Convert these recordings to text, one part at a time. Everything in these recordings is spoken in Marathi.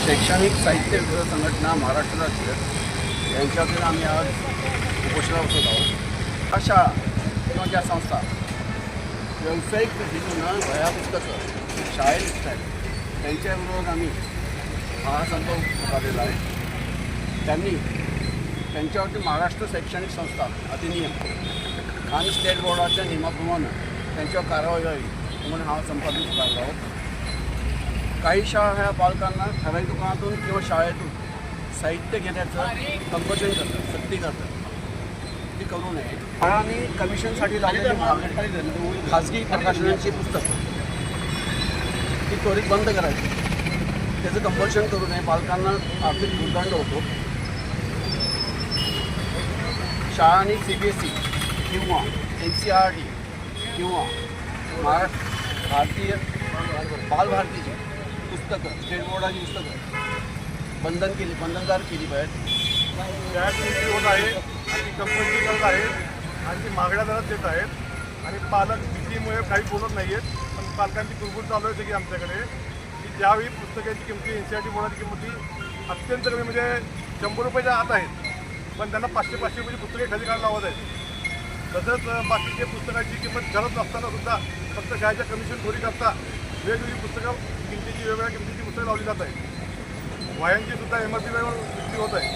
शैक्षणिक साहित्य विरोध संघटना महाराष्ट्र राज्य यांच्यातील आम्ही आज उपोषणाला बसत आहोत. अशा किंवा ज्या संस्था व्यावसायिक पद्धतीनं वह्या पुस्तकं शाळेत विकतात त्यांच्या विरोधात आम्ही हा संप पुकारलेला आहे. त्यांनी त्यांच्यावरती महाराष्ट्र शैक्षणिक संस्था अधिनियम आणि स्टेट बोर्डाच्या नियमाप्रमाणे त्यांच्यावर कारवाई व्हावी म्हणून हा संप आम्ही पुकारला आहोत. काही शाळा ह्या पालकांना ठराविक दुकानातून किंवा शाळेतून साहित्य घेण्याचं कंपल्शन करतात, सक्ती करतात. ती करू नये. शाळांनी कमिशनसाठी लावलेली खाजगी प्रकाशनांची पुस्तकं ती त्वरित बंद करायची. त्याचं कंपल्शन करू नये. पालकांना आर्थिक भूर्दंड होतो. शाळांनी CBSE किंवा NCERT किंवा भारतीय बालभारतीची पुस्तकं स्टेट बोर्डाची पुस्तकं बंधनदार केली पाहिजे. व्याज किती होत आहे आणि ती कंपल्सरी करत आहे आणि ती मागण्या दरात देत आहेत आणि पालक भीतीमुळे काही बोलत नाही आहेत. पण पालकांची कुरबुर चालू आहे की आमच्याकडे की ज्यावेळी पुस्तकाची किमती NCERT बोर्डाची किंमती अत्यंत कमी म्हणजे 100 रुपयाच्या आत आहेत, पण त्यांना 500-500 रुपयाची पुस्तके खाली काढायला लावत आहेत. तसंच बाकीचे पुस्तकाची किंमत करत नसताना सुद्धा फक्त शाळेच्या कमिशन खोरी करता वेगवेगळी पुस्तकं वेगवेगळ्या किमतीची पुस्तकं लावली जात आहेत. वह्यांची सुद्धा MRP वेळेवर विक्री होत आहे.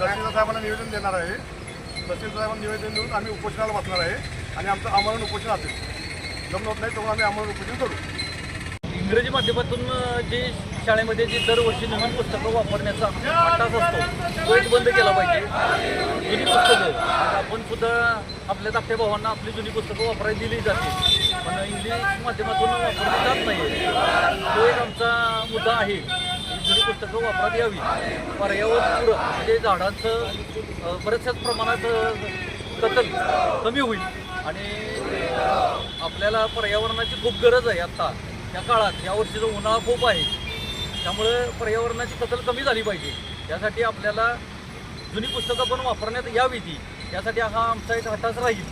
तहसीलदार साहेबांना निवेदन देणार आहे. तहसीलदार साहेबांना निवेदन देऊन आम्ही उपोषणाला बसणार आहे आणि आमचं आमरण उपोषण असेल. जमलं होत नाही तेव्हा आम्ही आमरण उपोषण करू. इंग्रजी माध्यमातून जे शाळेमध्ये जे दरवर्षी नवीन पुस्तकं वापरण्याचा अट्टास असतो तो एक बंद केला पाहिजे. जुनी पुस्तकं आपण सुद्धा आपल्या धाकट्या भावांना आपली जुनी पुस्तकं वापरायला दिली जाते, पण इंग्लिश माध्यमातून वापरली जात नाही. तो एक आमचा मुद्दा आहे. जुनी पुस्तकं वापरात यावी. पर्यावरण म्हणजे झाडांचं बऱ्याचशाच प्रमाणात कतल कमी होईल आणि आपल्याला पर्यावरणाची खूप गरज आहे. आत्ता या काळात यावर्षीचा उन्हाळा खूप आहे, त्यामुळे पर्यावरणाची कतल कमी झाली पाहिजे. त्यासाठी आपल्याला जुनी पुस्तकं पण वापरण्यात यावी ती. त्यासाठी हा आमचा एक हट्टाच राहील.